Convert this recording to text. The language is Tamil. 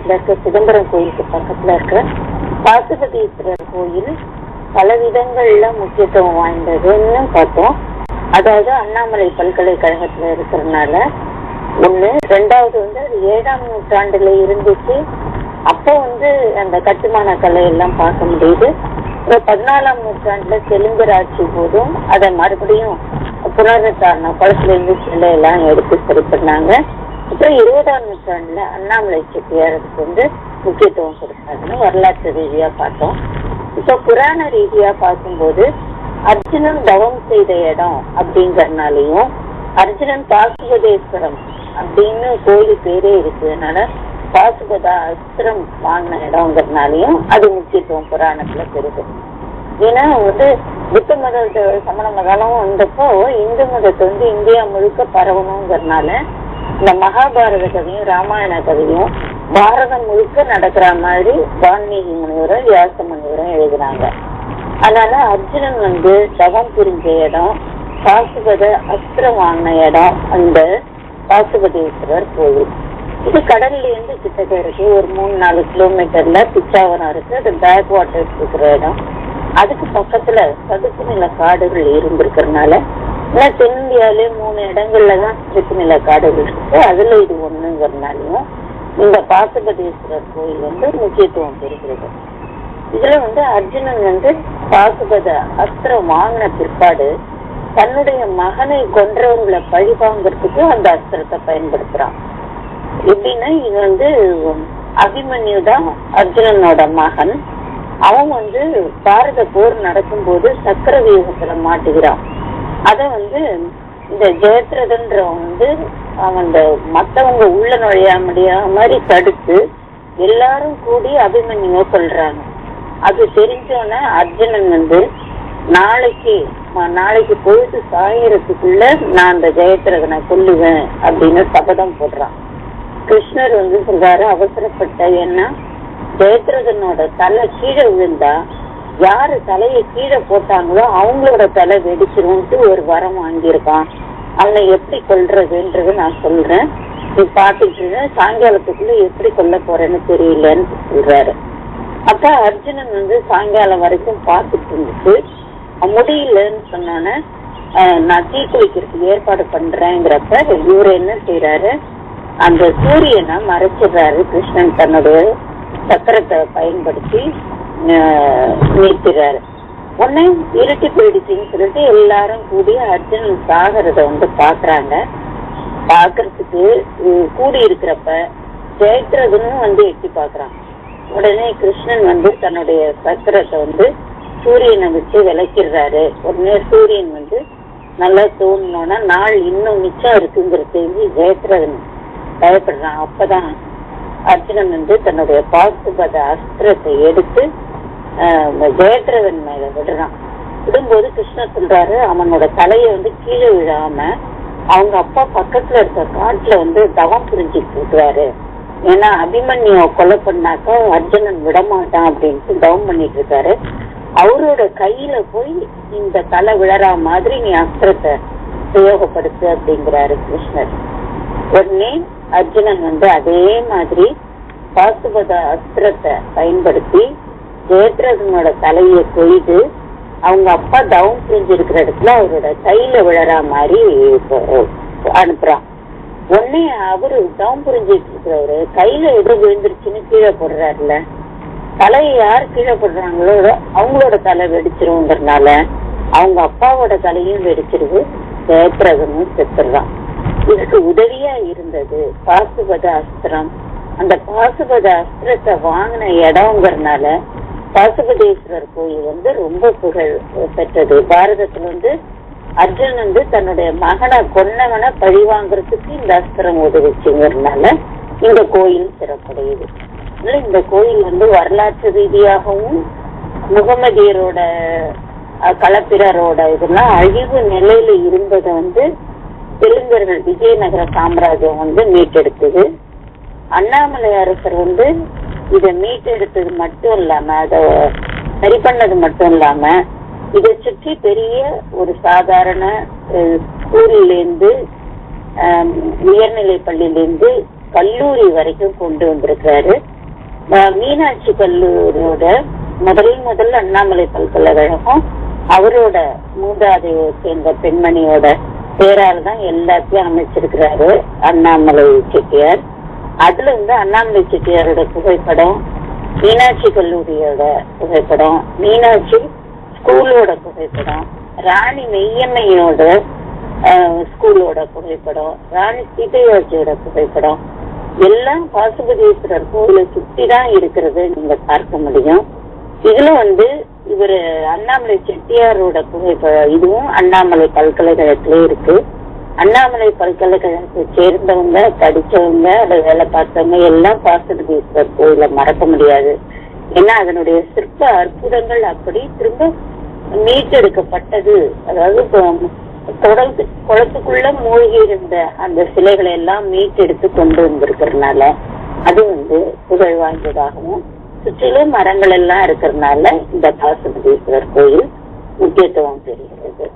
பக்கத்துல இருக்க சிதம்பரம் கோயிலுக்கு பக்கத்துல இருக்க பாசுபதீஸ்வரர் கோயில் பல விதங்கள்ல முக்கியத்துவம் வாய்ந்ததுன்னு பார்த்தோம். அதாவது அண்ணாமலை பல்கலைக்கழகத்துல இருக்கிறதுனால ஒண்ணு. ரெண்டாவது அது 7ஆம் நூற்றாண்டுல இருந்துச்சு. அப்போ அந்த கட்டுமான கலை எல்லாம் பார்க்க முடியுது. 14ஆம் நூற்றாண்டுல தெலுங்கர் ஆட்சி போதும் அதை மறுபடியும் புனருத்தாரணம் குளத்துல இருந்து சிலை எல்லாம் எடுத்து சரி பண்ணாங்க. அப்புறம் 20ஆம் நூற்றாண்டுல அண்ணாமலை செட்டியாருக்கு முக்கியத்துவம் கொடுத்தாங்கன்னு வரலாற்று ரீதியா பார்த்தோம். இப்ப புராண ரீதியா பார்க்கும்போது அர்ஜுனன் தவம் செய்த இடம் அப்படிங்கறதுனாலையும் அர்ஜுனன் பாசுபதேஸ்வரம் அப்படின்னு கோயில் பேரே இருக்கிறதுனால பாசுபத அஸ்திரம் வாங்கின இடம்ங்கிறதுனாலையும் அது முக்கியத்துவம் புராணத்துல பெருது. ஏன்னா புத்த மத சமண மதம் வந்தப்போ இந்து மதத்தை இந்தியா முழுக்க பரவணுங்கிறதுனால இந்த மகாபாரத கதையும் ராமாயண கதையும் பாரதம் முழுக்க நடக்கிற மாதிரி வால்மீகி முனிவரும் வியாச முனிவரும் எழுதுனாங்க. அதனால அர்ஜுனன் தவம் புரிஞ்ச இடம், பாசுபத அஸ்திரம் வாங்கின இடம் அந்த பாசுபதேஸ்வரர் கோயில். இது கடல்ல இருந்து கிட்டக்க இருக்கு. ஒரு 3-4 கிலோமீட்டர்ல பிச்சாவரம் இருக்கு. அது பேக் வாட்டர்ஸ் இருக்கிற இடம். அதுக்கு பக்கத்துல சதுப்பு நில காடுகள் இருந்திருக்கிறதுனால தென்னிந்தியாலே 3 இடங்கள்லதான் சதுப்பு நில காடுகள் இருக்கு. அதுல இது ஒண்ணுங்கிறதுனாலையும் இந்த பாசுபதேஸ்வரர் கோயில் முக்கியத்துவம் பெறுகிறது. இதுல அர்ஜுனன் பாசுபத அஸ்திரம் வாங்கின பிற்பாடு தன்னுடைய மகனை கொன்றவங்களை பழி வாங்கறதுக்கு அந்த அஸ்திரத்தை பயன்படுத்துறான். எப்படின்னா இது அபிமன்யு தான் அர்ஜுனனோட மகன். அவன் பாரத போர் நடக்கும் போது சக்கர வியூகத்துல மாட்டுகிறான். அத இந்த ஜெயத்ரதன்றவன் அவன் மத்தவங்க உள்ள நுழைய முடியாத மாதிரி தடுத்து எல்லாரும் கூடி அபிமன்யுவை கொல்றாங்க. அது தெரிஞ்சோன்னா அர்ஜுனன் நாளைக்கு பொழுது சாயறதுக்குள்ள நான் அந்த ஜெயத்ரதனை கொல்லுவேன் அப்படின்னு சபதம் போடுறான். கிருஷ்ணர் சொல்றாரு அவசரப்பட்ட, ஏன்னா ஜெயத்ரதனோட தலை கீழே விழுந்தா யாரு தலையை கீழே போட்டாங்களோ அவங்களோட தலை வெடிச்சிரும்ட்டு ஒரு வரம் வாங்கியிருக்கான். அவனை எப்படி கொல்றதுன்றது நான் சொல்றேன், நீ பாத்துட்டு சாயங்காலத்துக்குள்ள எப்படி கொல்ல போறேன்னு தெரியலன்னு சொல்றாரு. அப்ப அர்ஜுனன் சாயங்காலம் வரைக்கும் பார்த்துட்டு இருந்துட்டு முடியலன்னு சொன்னோன்னே நான் தீ குளிக்கிறதுக்கு ஏற்பாடு பண்றேங்கிறப்ப இவரு என்ன செய்யறாரு, அந்த சூரியனை மறைச்சிடுறாரு. கிருஷ்ணன் தன்னுடைய சக்கரத்தை பயன்படுத்தி நீக்கிறாரு. உடனே இருட்டி போயிடுச்சுன்னு சொல்லிட்டு எல்லாரும் கூடி அர்ஜுனன் சாகரத பாக்குறாங்க. பாக்குறதுக்கு கூடி இருக்கிறப்ப ஜெயத்ரதனும் எட்டி பாக்குறான். உடனே கிருஷ்ணன் தன்னுடைய சக்கரத்தை சூரியனை வச்சு விளக்கிடுறாரு. உடனே சூரியன் நல்லா தோணுனோன்னா நாள் இன்னும் மிச்சம் இருக்குங்கிற தெரிஞ்சு ஜெயத்ரதன் பயப்படுறான். அப்பதான் அர்ஜுனன் தன்னுடைய பாசுபத அஸ்திரத்தை எடுத்து ஜெயத்ரதன் மேல விடுறான். விடும்போது கிருஷ்ணர் சொல்றாரு, அவனோட தலைய கீழே விழாம அவங்க அப்பா பக்கத்துல இருக்க காட்டுல தவம் புரிஞ்சிட்டு இருக்கிறாரு. ஏன்னா அபிமன்யுவை கொலை பண்ணாக்கா அர்ஜுனன் விடமாட்டான் அப்படின்ட்டு தவம் பண்ணிட்டு இருக்காரு. அவரோட கையில போய் இந்த தலை விழறா மாதிரி நீ அஸ்திரத்தை உபயோகப்படுத்து அப்படிங்கிறாரு கிருஷ்ணர். உடனே அர்ஜுனன் அதே மாதிரி பாசுபத அஸ்திரத்தை பயன்படுத்தி ஜெயத்ரதனோட தலையை கொய்து அவங்க அப்பா தவம் புரிஞ்சிருக்கிற இடத்துல அவரோட கையில விழறா மாதிரி அனுப்புறான். உடனே அவரு தவம் புரிஞ்சிட்டு இருக்கிறவரு கையில எது விழுந்துருச்சுன்னு கீழே போடுறாருல, தலையை யார் கீழே போடுறாங்களோ அவங்களோட தலை வெடிச்சிருங்கிறதுனால அவங்க அப்பாவோட தலையும் வெடிச்சிருது, ஜெயத்ரதனும் செத்துடுறான். இதுக்கு உதவியா இருந்தது பாசுபத அஸ்திரம். அந்த பாசுபத அஸ்திரத்தை வாங்கின இடம்ங்கிறதுனால பாசுபதேஸ்வரர் கோயில் ரொம்ப புகழ் பெற்றது. பாரதத்துல அர்ஜுனன் தன்னுடைய மகனை கொன்னவனை பழி வாங்குறதுக்கு இந்த அஸ்திரம் உதவிச்சுங்கிறதுனால இந்த கோயில் சிறப்படையுது. இந்த கோயில் வரலாற்று ரீதியாகவும் முகமதியரோட களப்பிரரோட இதெல்லாம் அழிவு நிலையில இருந்ததை தெலுங்கர்கள் விஜயநகர சாம்ராஜ்யம் மீட்டெடுத்தது. அண்ணாமலை அரசர் இதை மீட்டெடுத்தது மட்டும் இல்லாம அதை சரி பண்ணது மட்டும் இல்லாம இதை சுற்றி பெரிய ஒரு சாதாரண ஸ்கூல்லேருந்து உயர்நிலை பள்ளியிலேருந்து கல்லூரி வரைக்கும் கொண்டு வந்திருக்கிறாரு. மீனாட்சி கல்லூரியோட முதல் அண்ணாமலை பல்கலைக்கழகம் அவரோட மூதாதையை சேர்ந்த பெண்மணியோட பேரால் தான் எல்லாத்தையும் அமைச்சிருக்கிறாரு அண்ணாமலை செட்டியார். அதுல வந்து அண்ணாமலை செட்டியாரோட புகைப்படம், மீனாட்சி கல்லூரியோட புகைப்படம், மீனாட்சி ஸ்கூலோட புகைப்படம், ராணி மெய்யம்மையோட ஸ்கூலோட புகைப்படம், ராணி சீதையாச்சியோட புகைப்படம் எல்லாம் பாசுபதீஸ்வரர் கோயிலை சுற்றி தான் இருக்கிறது நீங்க பார்க்க முடியும். இதுல வந்து இவரு அண்ணாமலை செட்டியாரோட புகைப்படம் இதுவும் அண்ணாமலை பல்கலைக்கழகத்திலே இருக்கு. அண்ணாமலை பல்கலைக்கழகத்தை சேர்ந்தவங்க, படிச்சவங்க, அதை வேலை பார்த்தவங்க எல்லாம் பாசுபதீஸ்வரர் கோயிலை மறக்க முடியாது. ஏன்னா அதனுடைய சிற்ப அற்புதங்கள் அப்படி திரும்ப மீட்டெடுக்கப்பட்டது. அதாவது குளத்துக்குள்ள மூழ்கி இருந்த அந்த சிலைகளை எல்லாம் மீட்டெடுத்து கொண்டு வந்திருக்கிறதுனால அது வந்து புகழ் வாய்ந்ததாகவும் சுற்றிலும் மரங்கள் எல்லாம் இருக்கிறதுனால இந்த பாசுபதீஸ்வரர் கோயில் முக்கியத்துவம் பெறுகிறது.